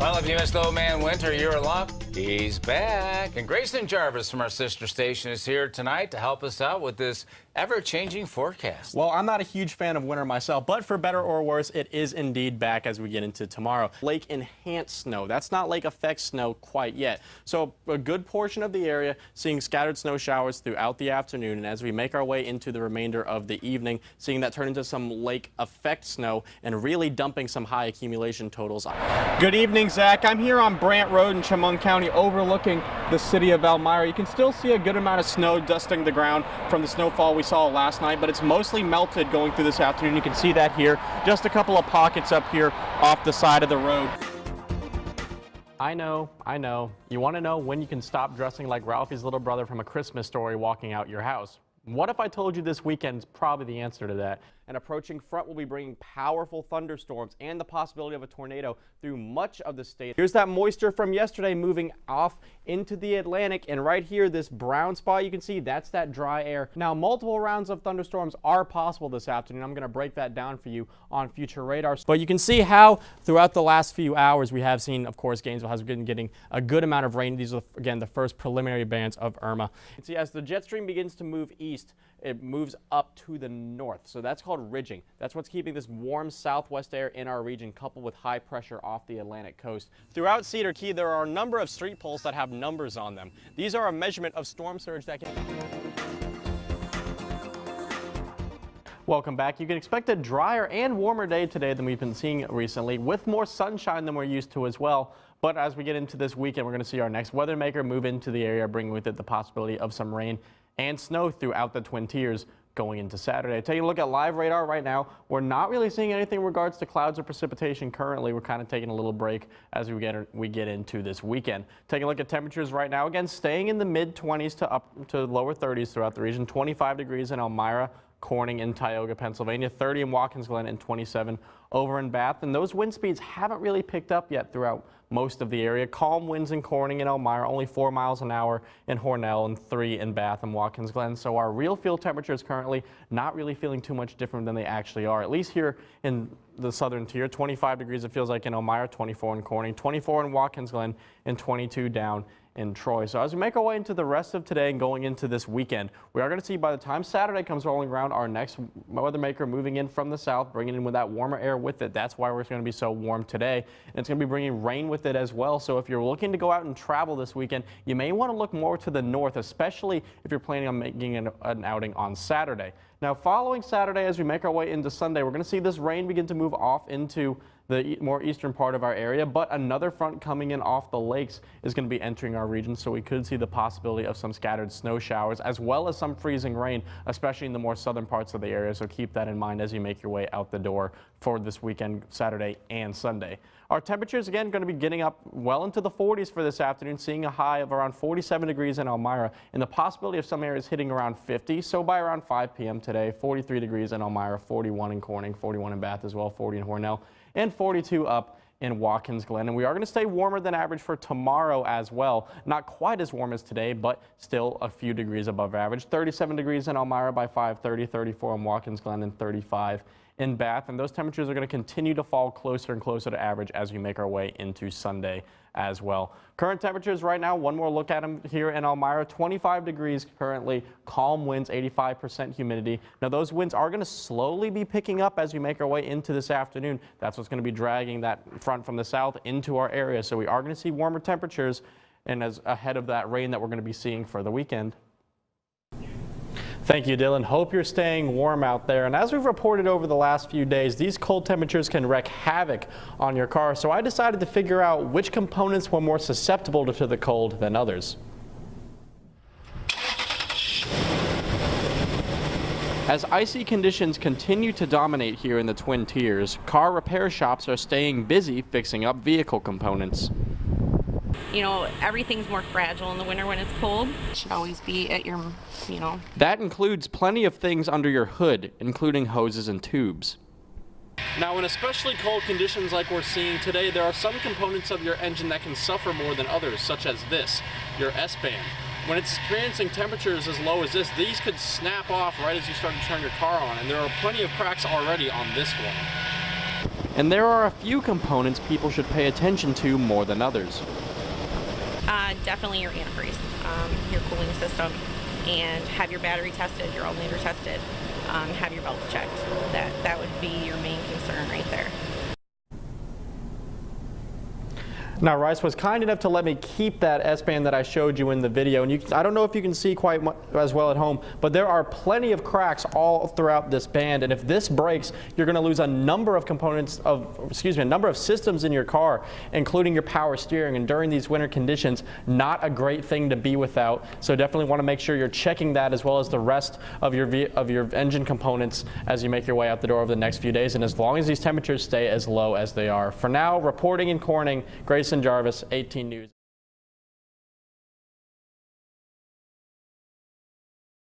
Well, if you missed Old Man Winter, you're in luck. He's back. And Grayson Jarvis from our sister station is here tonight to help us out with this ever-changing forecast. Well, I'm not a huge fan of winter myself, but for better or worse, it is indeed back as we get into tomorrow. Lake enhanced snow. That's not lake effect snow quite yet. So a good portion of the area seeing scattered snow showers throughout the afternoon. And as we make our way into the remainder of the evening, seeing that turn into some lake effect snow and really dumping some high accumulation totals. Good evening, Zach. I'm here on Brant Road in Chemung County overlooking the city of Elmira. You can still see a good amount of snow dusting the ground from the snowfall we saw last night, but it's mostly melted going through this afternoon. You can see that here. Just a couple of pockets up here off the side of the road. I know. You want to know when you can stop dressing like Ralphie's little brother from A Christmas Story walking out your house? What if I told you this weekend's probably the answer to that? An approaching front will be bringing powerful thunderstorms and the possibility of a tornado through much of the state. Here's that moisture from yesterday moving off into the Atlantic, and right here, this brown spot you can see, that's that dry air. Now, multiple rounds of thunderstorms are possible this afternoon. I'm going to break that down for you on future radars. But you can see how throughout the last few hours we have seen, of course, Gainesville has been getting a good amount of rain. These are, again, the first preliminary bands of Irma. You can see as the jet stream begins to move east, it moves up to the north. So that's called ridging. That's what's keeping this warm southwest air in our region, coupled with high pressure off the Atlantic coast. Throughout Cedar Key, there are a number of street poles that have numbers on them. These are a measurement of storm surge that can... Welcome back. You can expect a drier and warmer day today than we've been seeing recently, with more sunshine than we're used to as well. But as we get into this weekend, we're going to see our next weather maker move into the area, bringing with it the possibility of some rain and snow throughout the Twin Tiers going into Saturday. Taking a look at live radar right now, we're not really seeing anything in regards to clouds or precipitation currently. We're kind of taking a little break as we get into this weekend. Taking a look at temperatures right now, again, staying in the mid-20s to up to lower 30s throughout the region. 25 degrees in Elmira, Corning, and Tioga, Pennsylvania, 30 in Watkins Glen, and 27 over in Bath. And those wind speeds haven't really picked up yet throughout most of the area. Calm winds in Corning and Elmira, only 4 miles an hour in Hornell, and 3 in Bath and Watkins Glen. So our real field temperatures currently not really feeling too much different than they actually are, at least here in the southern tier. 25 degrees it feels like in Elmira, 24 in Corning, 24 in Watkins Glen, and 22 down in Troy. So as we make our way into the rest of today and going into this weekend, we are going to see by the time Saturday comes rolling around, our next weather maker moving in from the south, bringing in with that warmer air with it. That's why we're going to be so warm today. And it's going to be bringing rain with it as well. So if you're looking to go out and travel this weekend, you may want to look more to the north, especially if you're planning on making an outing on Saturday. Now, following Saturday, as we make our way into Sunday, we're going to see this rain begin to move off into the more eastern part of our area, but another front coming in off the lakes is going to be entering our region, so we could see the possibility of some scattered snow showers as well as some freezing rain, especially in the more southern parts of the area. So keep that in mind as you make your way out the door for this weekend, Saturday and Sunday. Our temperatures, again, going to be getting up well into the 40s for this afternoon, seeing a high of around 47 degrees in Elmira, and the possibility of some areas hitting around 50. So by around 5 p.m. today, 43 degrees in Elmira, 41 in Corning, 41 in Bath as well, 40 in Hornell, and 42 up in Watkins Glen. And we are going to stay warmer than average for tomorrow as well. Not quite as warm as today, but still a few degrees above average. 37 degrees in Elmira by 5:30, 34 in Watkins Glen, and 35 in Bath. And those temperatures are going to continue to fall closer and closer to average as we make our way into Sunday as well. Current temperatures right now, one more look at them here in Elmira, 25 degrees currently, calm winds, 85% humidity. Now those winds are going to slowly be picking up as we make our way into this afternoon. That's what's going to be dragging that front from the south into our area. So we are going to see warmer temperatures and as ahead of that rain that we're going to be seeing for the weekend. Thank you, Dylan. Hope you're staying warm out there. And as we've reported over the last few days, these cold temperatures can wreak havoc on your car. So I decided to figure out which components were more susceptible to the cold than others. As icy conditions continue to dominate here in the Twin Tiers, car repair shops are staying busy fixing up vehicle components. You know, everything's more fragile in the winter when it's cold. It should always be at your, That includes plenty of things under your hood, including hoses and tubes. Now, in especially cold conditions like we're seeing today, there are some components of your engine that can suffer more than others, such as this, your S-band. When it's experiencing temperatures as low as this, these could snap off right as you start to turn your car on, and there are plenty of cracks already on this one. And there are a few components people should pay attention to more than others. Definitely your antifreeze, your cooling system, and have your battery tested, your alternator tested, have your belts checked. That would be your main concern right there. Now, Rice was kind enough to let me keep that S-band that I showed you in the video, and I don't know if you can see quite as well at home, but there are plenty of cracks all throughout this band, and if this breaks, you're going to lose a number of components a number of systems in your car, including your power steering, and during these winter conditions, not a great thing to be without. So definitely want to make sure you're checking that as well as the rest of your engine components as you make your way out the door over the next few days, and as long as these temperatures stay as low as they are. For now, reporting in Corning, Grayson Jarvis, 18 News.